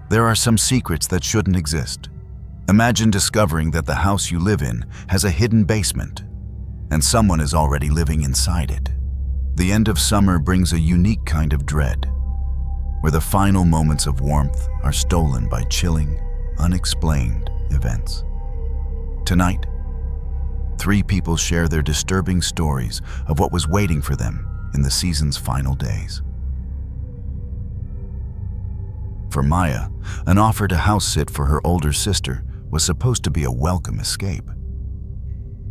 There are some secrets that shouldn't exist. Imagine discovering that the house you live in has a hidden basement, and someone is already living inside it. The end of summer brings a unique kind of dread, where the final moments of warmth are stolen by chilling, unexplained events. Tonight, 3 people share their disturbing stories of what was waiting for them in the season's final days. For Maya, an offer to house sit for her older sister was supposed to be a welcome escape.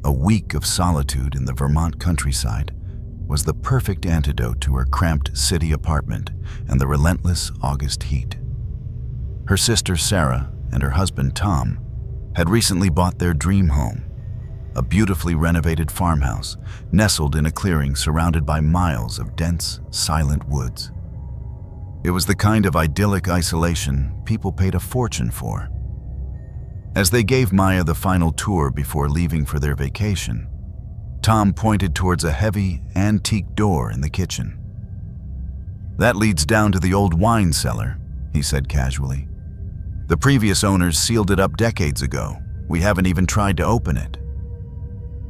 A week of solitude in the Vermont countryside was the perfect antidote to her cramped city apartment and the relentless August heat. Her sister Sarah and her husband Tom had recently bought their dream home, a beautifully renovated farmhouse nestled in a clearing surrounded by miles of dense, silent woods. It was the kind of idyllic isolation people paid a fortune for. As they gave Maya the final tour before leaving for their vacation, Tom pointed towards a heavy, antique door in the kitchen. "That leads down to the old wine cellar," he said casually. "The previous owners sealed it up decades ago. We haven't even tried to open it.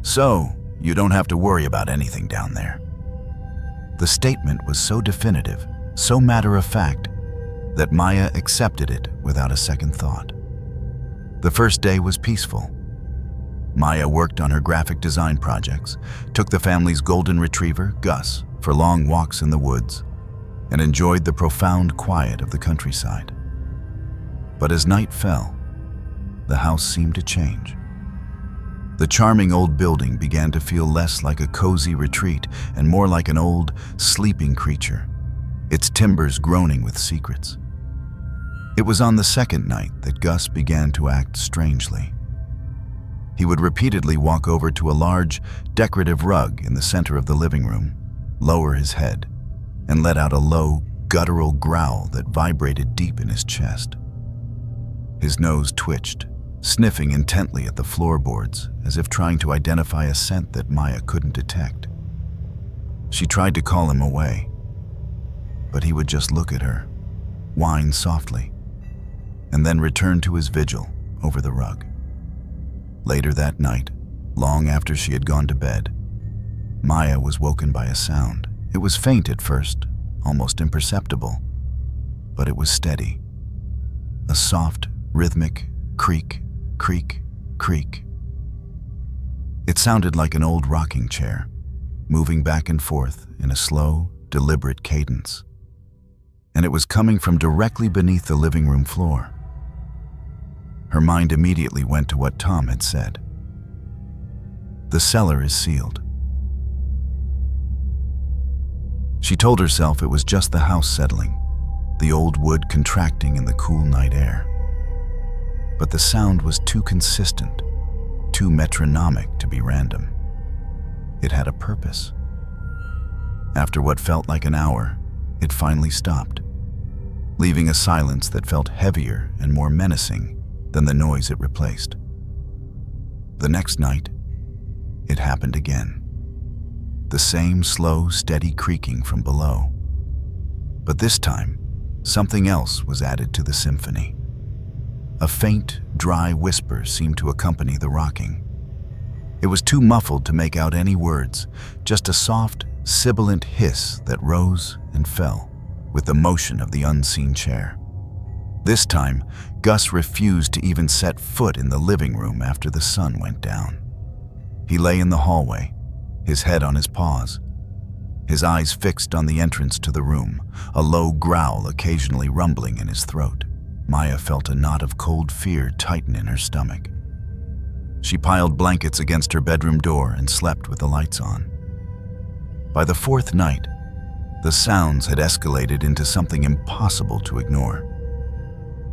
So, you don't have to worry about anything down there." The statement was so definitive, so matter-of-fact, that Maya accepted it without a second thought. The first day was peaceful. Maya worked on her graphic design projects, took the family's golden retriever, Gus, for long walks in the woods, and enjoyed the profound quiet of the countryside. But as night fell, the house seemed to change. The charming old building began to feel less like a cozy retreat and more like an old, sleeping creature, its timbers groaning with secrets. It was on the second night that Gus began to act strangely. He would repeatedly walk over to a large, decorative rug in the center of the living room, lower his head, and let out a low, guttural growl that vibrated deep in his chest. His nose twitched, sniffing intently at the floorboards as if trying to identify a scent that Maya couldn't detect. She tried to call him away, but he would just look at her, whine softly, and then return to his vigil over the rug. Later that night, long after she had gone to bed, Maya was woken by a sound. It was faint at first, almost imperceptible, but it was steady. A soft, rhythmic creak, creak, creak. It sounded like an old rocking chair, moving back and forth in a slow, deliberate cadence. And it was coming from directly beneath the living room floor. Her mind immediately went to what Tom had said. The cellar is sealed. She told herself it was just the house settling, the old wood contracting in the cool night air. But the sound was too consistent, too metronomic to be random. It had a purpose. After what felt like an hour, it finally stopped, leaving a silence that felt heavier and more menacing than the noise it replaced. The next night, it happened again. The same slow, steady creaking from below. But this time, something else was added to the symphony. A faint, dry whisper seemed to accompany the rocking. It was too muffled to make out any words, just a soft, sibilant hiss that rose and fell with the motion of the unseen chair. This time, Gus refused to even set foot in the living room after the sun went down. He lay in the hallway, his head on his paws, his eyes fixed on the entrance to the room, a low growl occasionally rumbling in his throat. Maya felt a knot of cold fear tighten in her stomach. She piled blankets against her bedroom door and slept with the lights on. By the fourth night, the sounds had escalated into something impossible to ignore.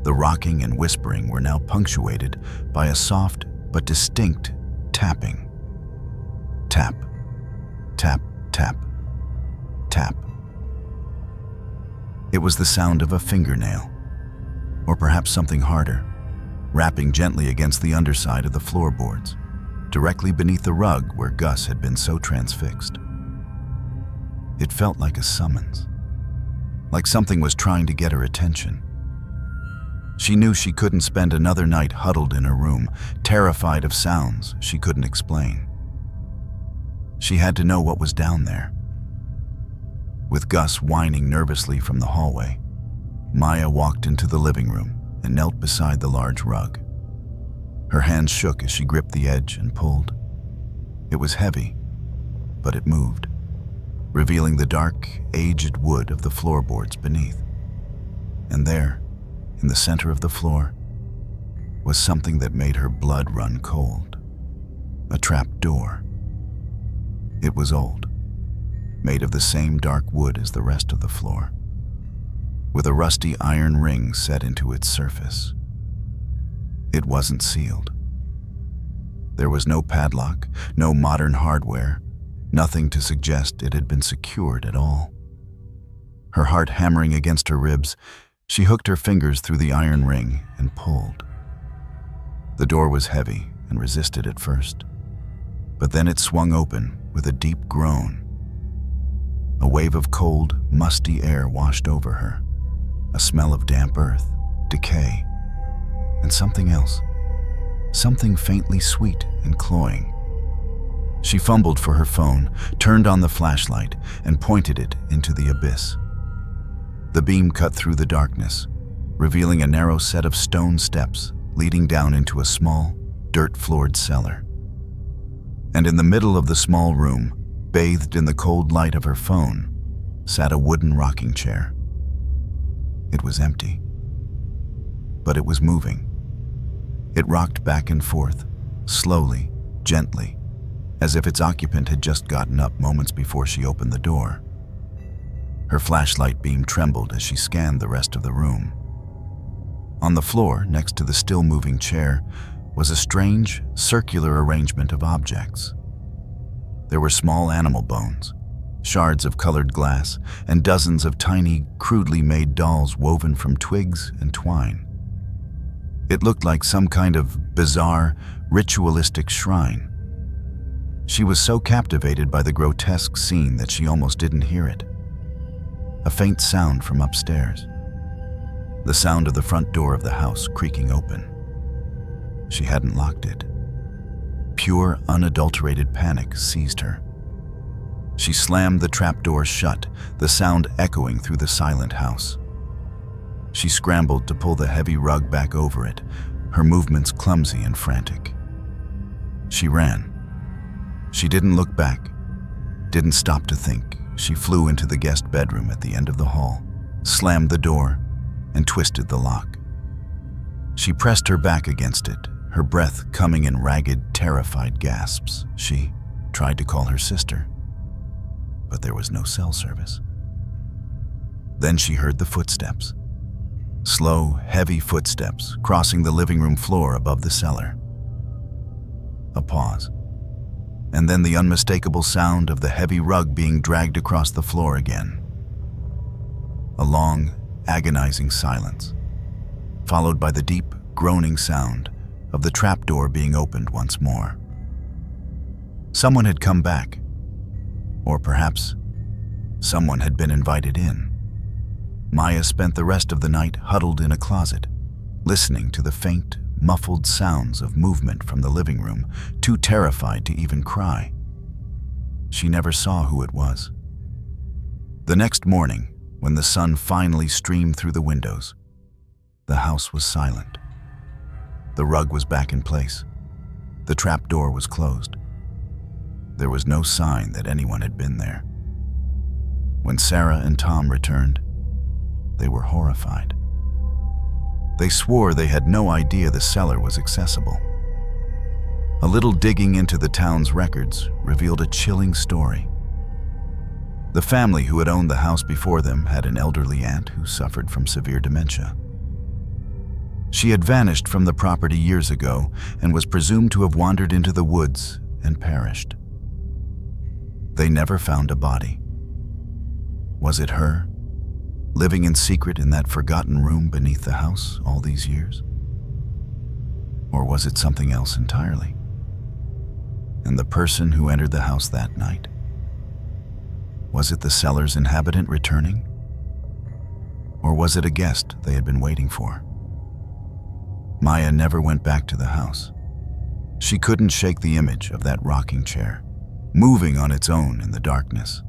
The rocking and whispering were now punctuated by a soft but distinct tapping. Tap, tap, tap, tap. It was the sound of a fingernail, or perhaps something harder, rapping gently against the underside of the floorboards, directly beneath the rug where Gus had been so transfixed. It felt like a summons, like something was trying to get her attention. She knew she couldn't spend another night huddled in her room, terrified of sounds she couldn't explain. She had to know what was down there. With Gus whining nervously from the hallway, Maya walked into the living room and knelt beside the large rug. Her hands shook as she gripped the edge and pulled. It was heavy, but it moved, revealing the dark, aged wood of the floorboards beneath. And there, in the center of the floor, was something that made her blood run cold. A trap door. It was old, made of the same dark wood as the rest of the floor, with a rusty iron ring set into its surface. It wasn't sealed. There was no padlock, no modern hardware, nothing to suggest it had been secured at all. Her heart hammering against her ribs, she hooked her fingers through the iron ring and pulled. The door was heavy and resisted at first, but then it swung open with a deep groan. A wave of cold, musty air washed over her, a smell of damp earth, decay, and something else, something faintly sweet and cloying. She fumbled for her phone, turned on the flashlight, and pointed it into the abyss. The beam cut through the darkness, revealing a narrow set of stone steps leading down into a small, dirt-floored cellar. And in the middle of the small room, bathed in the cold light of her phone, sat a wooden rocking chair. It was empty, but it was moving. It rocked back and forth, slowly, gently, as if its occupant had just gotten up moments before she opened the door. Her flashlight beam trembled as she scanned the rest of the room. On the floor, next to the still-moving chair, was a strange, circular arrangement of objects. There were small animal bones, shards of colored glass, and dozens of tiny, crudely made dolls woven from twigs and twine. It looked like some kind of bizarre, ritualistic shrine. She was so captivated by the grotesque scene that she almost didn't hear it. A faint sound from upstairs. The sound of the front door of the house creaking open. She hadn't locked it. Pure, unadulterated panic seized her. She slammed the trapdoor shut, the sound echoing through the silent house. She scrambled to pull the heavy rug back over it, her movements clumsy and frantic. She ran. She didn't look back, didn't stop to think. She flew into the guest bedroom at the end of the hall, slammed the door, and twisted the lock. She pressed her back against it, her breath coming in ragged, terrified gasps. She tried to call her sister, but there was no cell service. Then she heard the footsteps. Slow, heavy footsteps crossing the living room floor above the cellar. A pause, and then the unmistakable sound of the heavy rug being dragged across the floor again. A long, agonizing silence, followed by the deep, groaning sound of the trapdoor being opened once more. Someone had come back, or perhaps someone had been invited in. Maya spent the rest of the night huddled in a closet, listening to the faint, muffled sounds of movement from the living room, too terrified to even cry. She never saw who it was. The next morning, when the sun finally streamed through the windows, the house was silent. The rug was back in place. The trapdoor was closed. There was no sign that anyone had been there. When Sarah and Tom returned, they were horrified. They swore they had no idea the cellar was accessible. A little digging into the town's records revealed a chilling story. The family who had owned the house before them had an elderly aunt who suffered from severe dementia. She had vanished from the property years ago and was presumed to have wandered into the woods and perished. They never found a body. Was it her, living in secret in that forgotten room beneath the house all these years? Or was it something else entirely? And the person who entered the house that night? Was it the cellar's inhabitant returning? Or was it a guest they had been waiting for? Maya never went back to the house. She couldn't shake the image of that rocking chair, moving on its own in the darkness,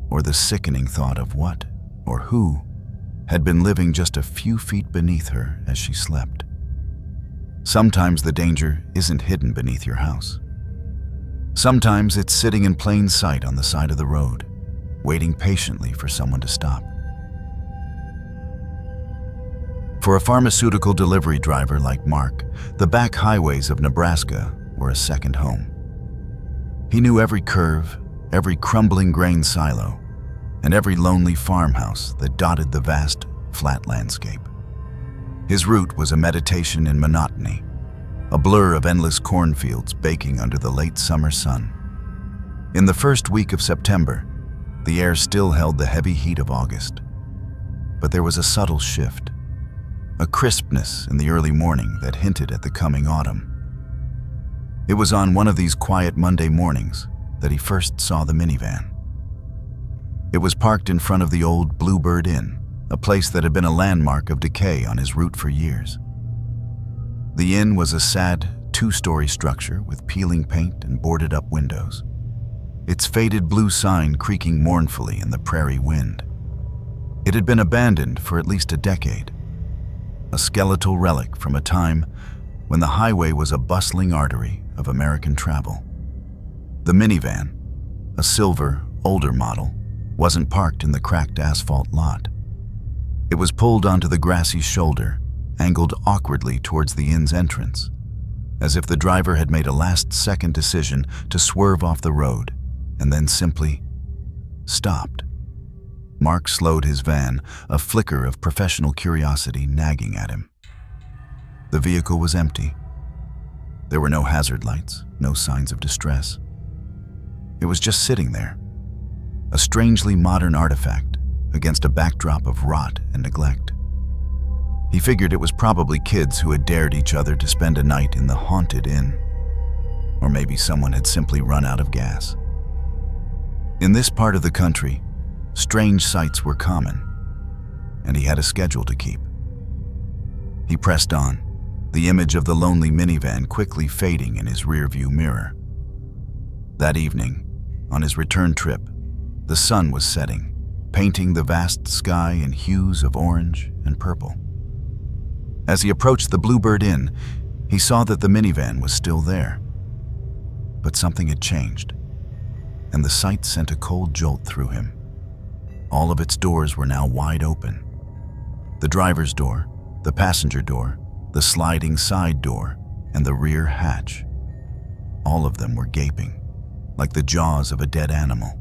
or the sickening thought of what, or who, had been living just a few feet beneath her as she slept. Sometimes the danger isn't hidden beneath your house. Sometimes it's sitting in plain sight on the side of the road, waiting patiently for someone to stop. For a pharmaceutical delivery driver like Mark, the back highways of Nebraska were a second home. He knew every curve, every crumbling grain silo, and every lonely farmhouse that dotted the vast, flat landscape. His route was a meditation in monotony, a blur of endless cornfields baking under the late summer sun. In the first week of September, the air still held the heavy heat of August, but there was a subtle shift, a crispness in the early morning that hinted at the coming autumn. It was on one of these quiet Monday mornings that he first saw the minivan. It was parked in front of the old Bluebird Inn, a place that had been a landmark of decay on his route for years. The inn was a sad, two-story structure with peeling paint and boarded-up windows, its faded blue sign creaking mournfully in the prairie wind. It had been abandoned for at least a decade, a skeletal relic from a time when the highway was a bustling artery of American travel. The minivan, a silver, older model, wasn't parked in the cracked asphalt lot. It was pulled onto the grassy shoulder, angled awkwardly towards the inn's entrance, as if the driver had made a last-second decision to swerve off the road and then simply stopped. Mark slowed his van, a flicker of professional curiosity nagging at him. The vehicle was empty. There were no hazard lights, no signs of distress. It was just sitting there, a strangely modern artifact against a backdrop of rot and neglect. He figured it was probably kids who had dared each other to spend a night in the haunted inn. Or maybe someone had simply run out of gas. In this part of the country, strange sights were common, and he had a schedule to keep. He pressed on, the image of the lonely minivan quickly fading in his rearview mirror. That evening, on his return trip, the sun was setting, painting the vast sky in hues of orange and purple. As he approached the Bluebird Inn, he saw that the minivan was still there. But something had changed, and the sight sent a cold jolt through him. All of its doors were now wide open. The driver's door, the passenger door, the sliding side door, and the rear hatch. All of them were gaping, like the jaws of a dead animal.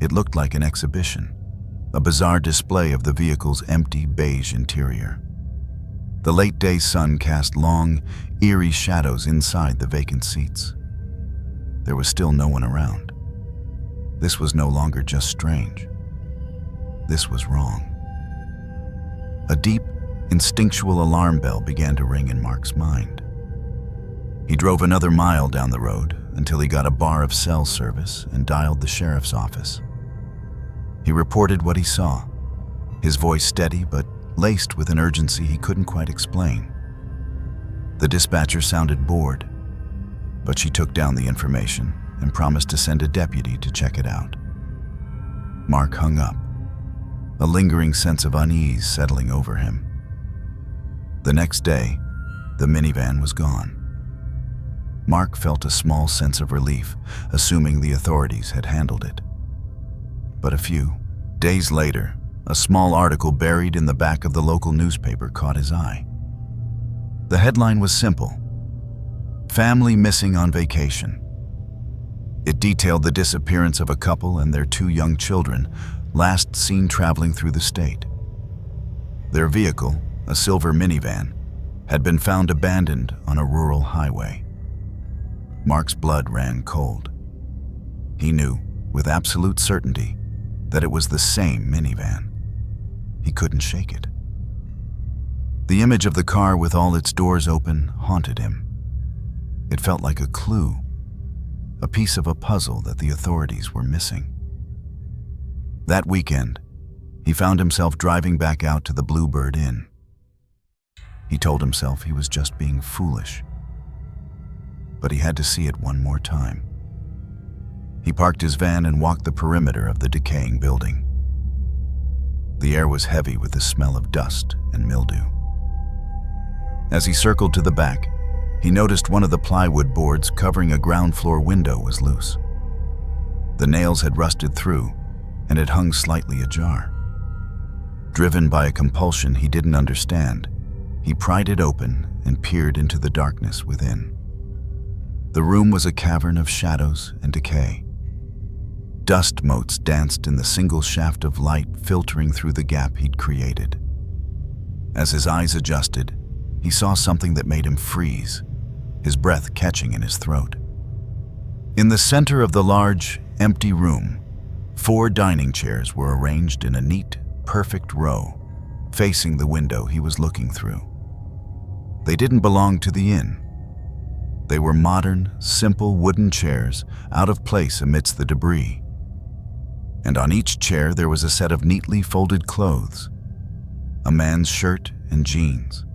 It looked like an exhibition, a bizarre display of the vehicle's empty beige interior. The late-day sun cast long, eerie shadows inside the vacant seats. There was still no one around. This was no longer just strange. This was wrong. A deep, instinctual alarm bell began to ring in Mark's mind. He drove another mile down the road until he got a bar of cell service and dialed the sheriff's office. He reported what he saw, his voice steady but laced with an urgency he couldn't quite explain. The dispatcher sounded bored, but she took down the information and promised to send a deputy to check it out. Mark hung up, a lingering sense of unease settling over him. The next day, the minivan was gone. Mark felt a small sense of relief, assuming the authorities had handled it. But a few days later, a small article buried in the back of the local newspaper caught his eye. The headline was simple: "Family missing on vacation." It detailed the disappearance of a couple and their 2 young children, last seen traveling through the state. Their vehicle, a silver minivan, had been found abandoned on a rural highway. Mark's blood ran cold. He knew, with absolute certainty, that it was the same minivan. He couldn't shake it. The image of the car with all its doors open haunted him. It felt like a clue, a piece of a puzzle that the authorities were missing. That weekend, he found himself driving back out to the Bluebird Inn. He told himself he was just being foolish. But he had to see it one more time. He parked his van and walked the perimeter of the decaying building. The air was heavy with the smell of dust and mildew. As he circled to the back, he noticed one of the plywood boards covering a ground floor window was loose. The nails had rusted through, and it hung slightly ajar. Driven by a compulsion he didn't understand, he pried it open and peered into the darkness within. The room was a cavern of shadows and decay. Dust motes danced in the single shaft of light filtering through the gap he'd created. As his eyes adjusted, he saw something that made him freeze, his breath catching in his throat. In the center of the large, empty room, 4 dining chairs were arranged in a neat, perfect row, facing the window he was looking through. They didn't belong to the inn. They were modern, simple wooden chairs, out of place amidst the debris. And on each chair there was a set of neatly folded clothes, a man's shirt and jeans,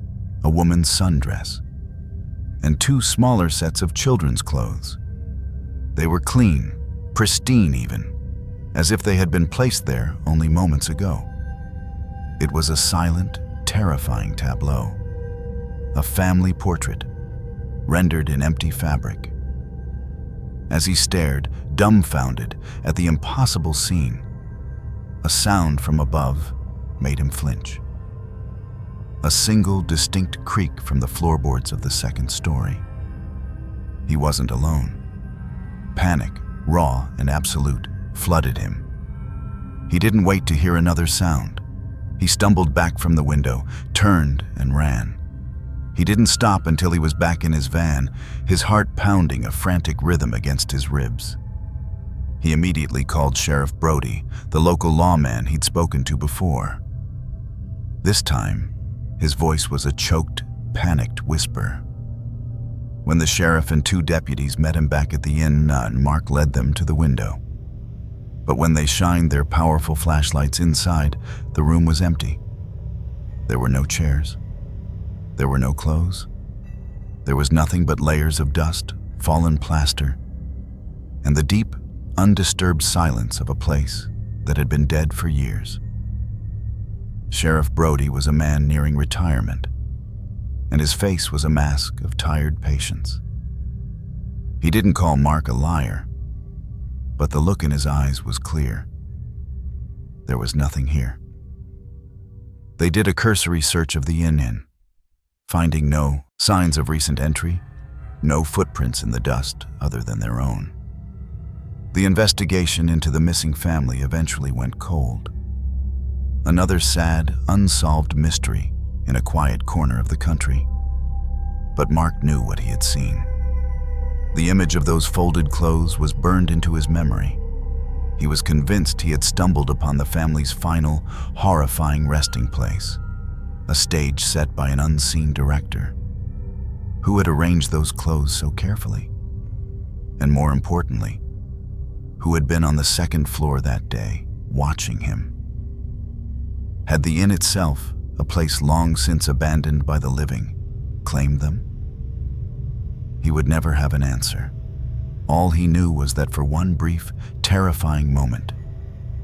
a woman's sundress, and 2 smaller sets of children's clothes. They were clean, pristine even, as if they had been placed there only moments ago. It was a silent, terrifying tableau, a family portrait, rendered in empty fabric. As he stared, dumbfounded, at the impossible scene, a sound from above made him flinch. A single, distinct creak from the floorboards of the 2nd story. He wasn't alone. Panic, raw and absolute, flooded him. He didn't wait to hear another sound. He stumbled back from the window, turned and ran. He didn't stop until he was back in his van, his heart pounding a frantic rhythm against his ribs. He immediately called Sheriff Brody, the local lawman he'd spoken to before. This time, his voice was a choked, panicked whisper. When the sheriff and 2 deputies met him back at the inn, Mark led them to the window. But when they shined their powerful flashlights inside, the room was empty. There were no chairs. There were no clothes. There was nothing but layers of dust, fallen plaster, and the deep, undisturbed silence of a place that had been dead for years. Sheriff Brody was a man nearing retirement, and his face was a mask of tired patience. He didn't call Mark a liar, but the look in his eyes was clear. There was nothing here. They did a cursory search of the inn, finding no signs of recent entry, no footprints in the dust other than their own. The investigation into the missing family eventually went cold. Another sad, unsolved mystery in a quiet corner of the country. But Mark knew what he had seen. The image of those folded clothes was burned into his memory. He was convinced he had stumbled upon the family's final, horrifying resting place, a stage set by an unseen director. Who had arranged those clothes so carefully? And more importantly, who had been on the 2nd floor that day, watching him? Had the inn itself, a place long since abandoned by the living, claimed them? He would never have an answer. All he knew was that for one brief, terrifying moment,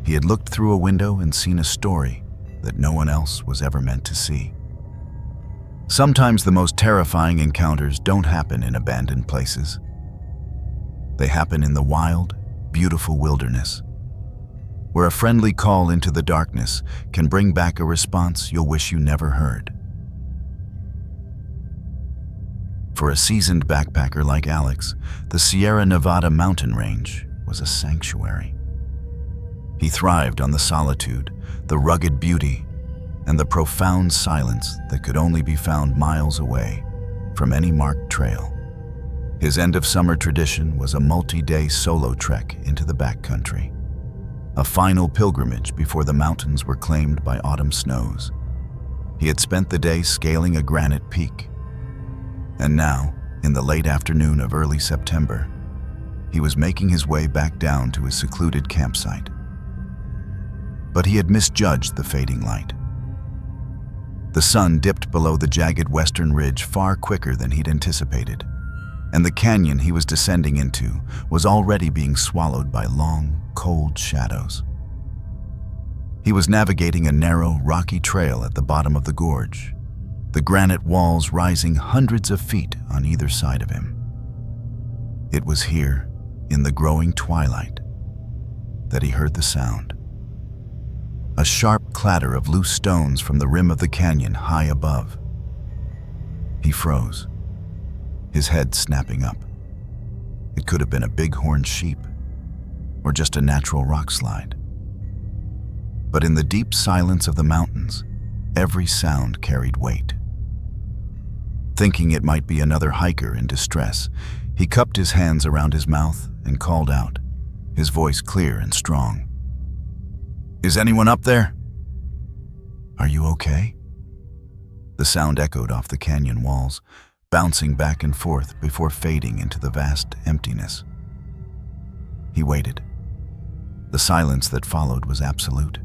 he had looked through a window and seen a story that no one else was ever meant to see. Sometimes the most terrifying encounters don't happen in abandoned places. They happen in the wild, beautiful wilderness, where a friendly call into the darkness can bring back a response you'll wish you never heard. For a seasoned backpacker like Alex, the Sierra Nevada mountain range was a sanctuary. He thrived on the solitude, the rugged beauty, and the profound silence that could only be found miles away from any marked trail. His end-of-summer tradition was a multi-day solo trek into the backcountry, a final pilgrimage before the mountains were claimed by autumn snows. He had spent the day scaling a granite peak, and now, in the late afternoon of early September, he was making his way back down to his secluded campsite. But he had misjudged the fading light. The The sun dipped below the jagged western ridge far quicker than he'd anticipated, and the canyon he was descending into was already being swallowed by long, cold shadows. He was navigating a narrow, rocky trail at the bottom of the gorge, the granite walls rising hundreds of feet on either side of him. It was here, in the growing twilight, that he heard the sound. A sharp clatter of loose stones from the rim of the canyon high above. He froze, his head snapping up. It could have been a bighorn sheep, or just a natural rock slide. But in the deep silence of the mountains, every sound carried weight. Thinking it might be another hiker in distress, he cupped his hands around his mouth and called out, his voice clear and strong. "Is anyone up there?" "Are you okay?" The sound echoed off the canyon walls, bouncing back and forth before fading into the vast emptiness. He waited. The silence that followed was absolute.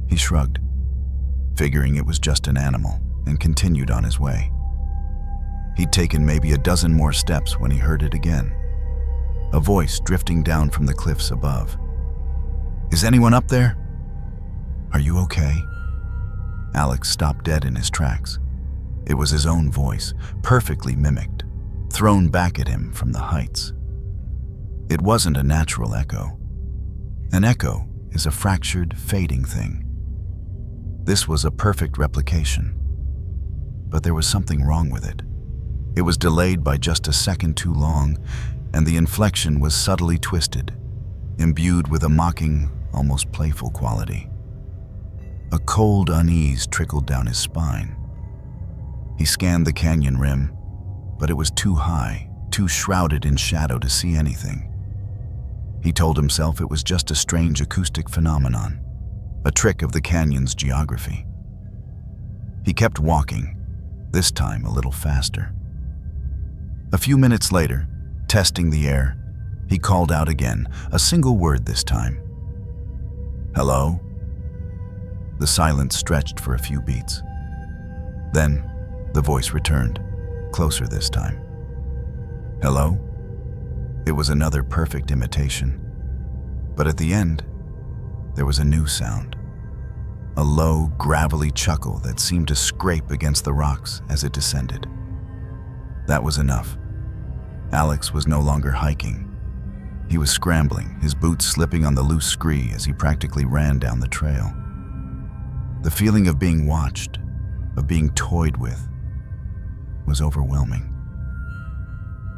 He shrugged, figuring it was just an animal, and continued on his way. He'd taken maybe a dozen more steps when he heard it again, a voice drifting down from the cliffs above. "Is anyone up there?" "Are you okay?" Alex stopped dead in his tracks. It was his own voice, perfectly mimicked, thrown back at him from the heights. It wasn't a natural echo. An echo is a fractured, fading thing. This was a perfect replication. But there was something wrong with it. It was delayed by just a second too long, and the inflection was subtly twisted, imbued with a mocking, almost playful quality. A cold unease trickled down his spine. He scanned the canyon rim, but it was too high, too shrouded in shadow to see anything. He told himself it was just a strange acoustic phenomenon, a trick of the canyon's geography. He kept walking, this time a little faster. A few minutes later, testing the air, he called out again, a single word this time. "Hello?" The silence stretched for a few beats. Then, the voice returned, closer this time. "Hello?" It was another perfect imitation. But at the end, there was a new sound. A low, gravelly chuckle that seemed to scrape against the rocks as it descended. That was enough. Alex was no longer hiking. He was scrambling, his boots slipping on the loose scree as he practically ran down the trail. The feeling of being watched, of being toyed with, was overwhelming.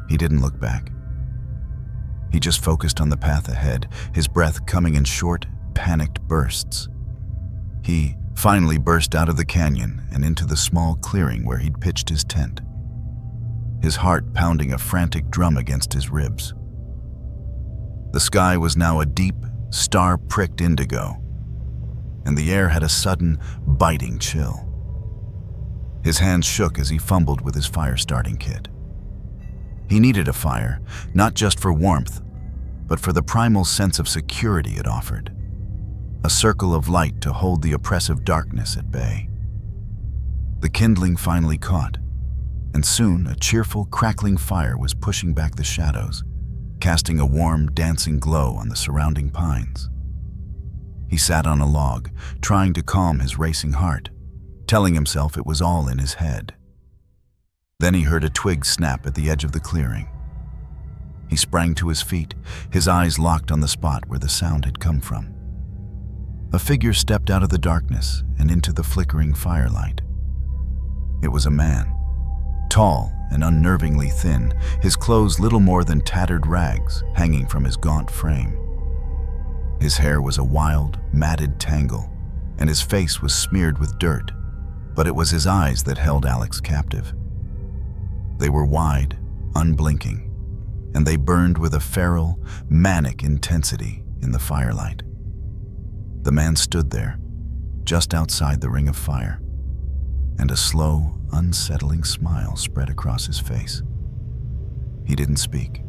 He didn't look back. He just focused on the path ahead, his breath coming in short, panicked bursts. He finally burst out of the canyon and into the small clearing where he'd pitched his tent, his heart pounding a frantic drum against his ribs. The sky was now a deep, star-pricked indigo, and the air had a sudden, biting chill. His hands shook as he fumbled with his fire-starting kit. He needed a fire, not just for warmth, but for the primal sense of security it offered. A circle of light to hold the oppressive darkness at bay. The kindling finally caught, and soon a cheerful, crackling fire was pushing back the shadows, casting a warm, dancing glow on the surrounding pines. He sat on a log, trying to calm his racing heart, telling himself it was all in his head. Then he heard a twig snap at the edge of the clearing. He sprang to his feet, his eyes locked on the spot where the sound had come from. A figure stepped out of the darkness and into the flickering firelight. It was a man, tall and unnervingly thin, his clothes little more than tattered rags hanging from his gaunt frame. His hair was a wild, matted tangle, and his face was smeared with dirt, but it was his eyes that held Alex captive. They were wide, unblinking, and they burned with a feral, manic intensity in the firelight. The man stood there, just outside the ring of fire, and a slow, unsettling smile spread across his face. He didn't speak.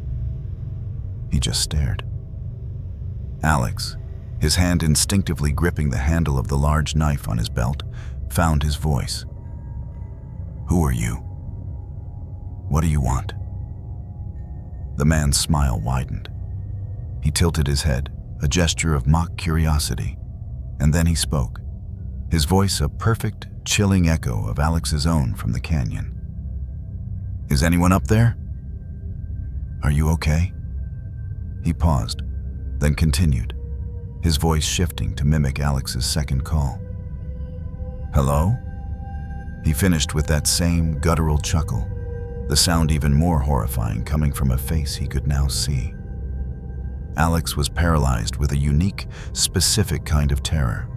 He just stared. Alex, his hand instinctively gripping the handle of the large knife on his belt, found his voice. "Who are you? What do you want?" The man's smile widened. He tilted his head, a gesture of mock curiosity, and then he spoke, his voice a perfect, chilling echo of Alex's own from the canyon. "Is anyone up there? Are you okay?" He paused, then continued, his voice shifting to mimic Alex's second call. "Hello?" He finished with that same guttural chuckle, the sound even more horrifying coming from a face he could now see. Alex was paralyzed with a unique, specific kind of terror.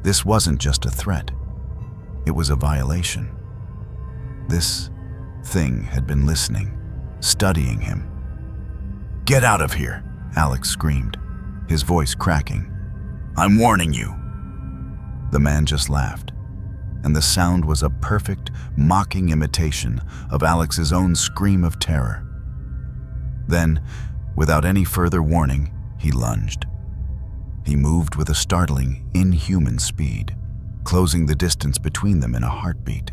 This wasn't just a threat. It was a violation. This thing had been listening, studying him. "Get out of here!" Alex screamed, his voice cracking. "I'm warning you!" The man just laughed, and the sound was a perfect, mocking imitation of Alex's own scream of terror. Then, without any further warning, he lunged. He moved with a startling, inhuman speed, closing the distance between them in a heartbeat.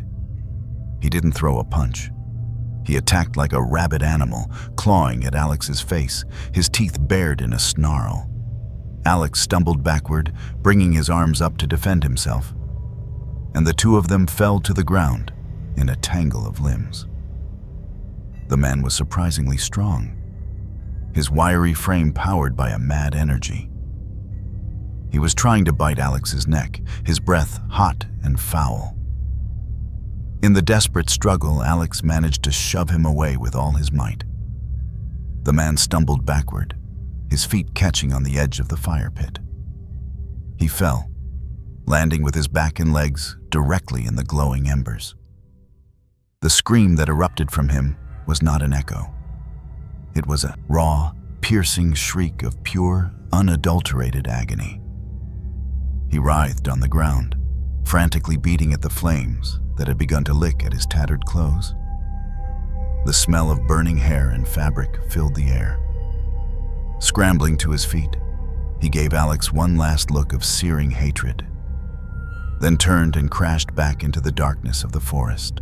He didn't throw a punch. He attacked like a rabid animal, clawing at Alex's face, his teeth bared in a snarl. Alex stumbled backward, bringing his arms up to defend himself, and the two of them fell to the ground in a tangle of limbs. The man was surprisingly strong, his wiry frame powered by a mad energy. He was trying to bite Alex's neck, his breath hot and foul. In the desperate struggle, Alex managed to shove him away with all his might. The man stumbled backward, his feet catching on the edge of the fire pit. He fell, landing with his back and legs directly in the glowing embers. The scream that erupted from him was not an echo. It was a raw, piercing shriek of pure, unadulterated agony. He writhed on the ground, frantically beating at the flames that had begun to lick at his tattered clothes. The smell of burning hair and fabric filled the air. Scrambling to his feet, he gave Alex one last look of searing hatred, then turned and crashed back into the darkness of the forest,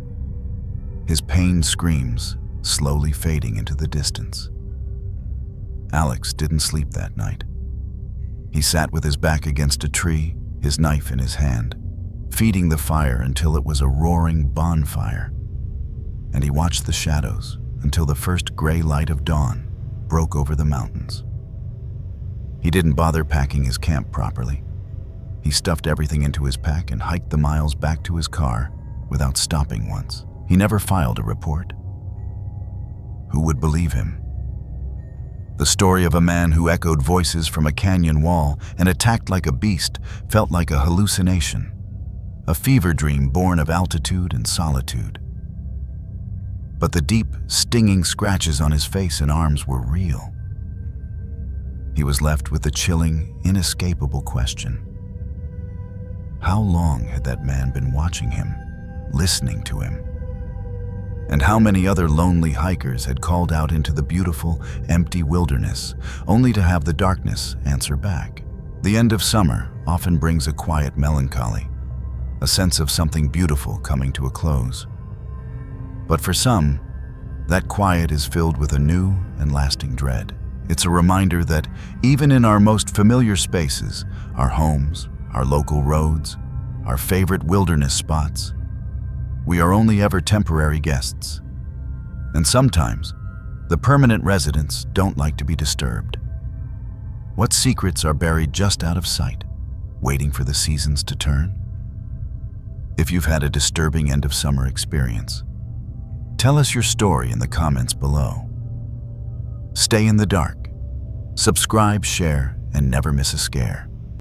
his pained screams slowly fading into the distance. Alex didn't sleep that night. He sat with his back against a tree, his knife in his hand, feeding the fire until it was a roaring bonfire, and he watched the shadows until the first gray light of dawn broke over the mountains. He didn't bother packing his camp properly. He stuffed everything into his pack and hiked the miles back to his car without stopping once. He never filed a report. Who would believe him? The story of a man who echoed voices from a canyon wall and attacked like a beast felt like a hallucination, a fever dream born of altitude and solitude. But the deep, stinging scratches on his face and arms were real. He was left with the chilling, inescapable question. How long had that man been watching him, listening to him? And how many other lonely hikers had called out into the beautiful, empty wilderness, only to have the darkness answer back? The end of summer often brings a quiet melancholy, a sense of something beautiful coming to a close. But for some, that quiet is filled with a new and lasting dread. It's a reminder that even in our most familiar spaces, our homes, our local roads, our favorite wilderness spots, we are only ever temporary guests. And sometimes, the permanent residents don't like to be disturbed. What secrets are buried just out of sight, waiting for the seasons to turn? If you've had a disturbing end of summer experience, tell us your story in the comments below. Stay in the dark, subscribe, share, and never miss a scare.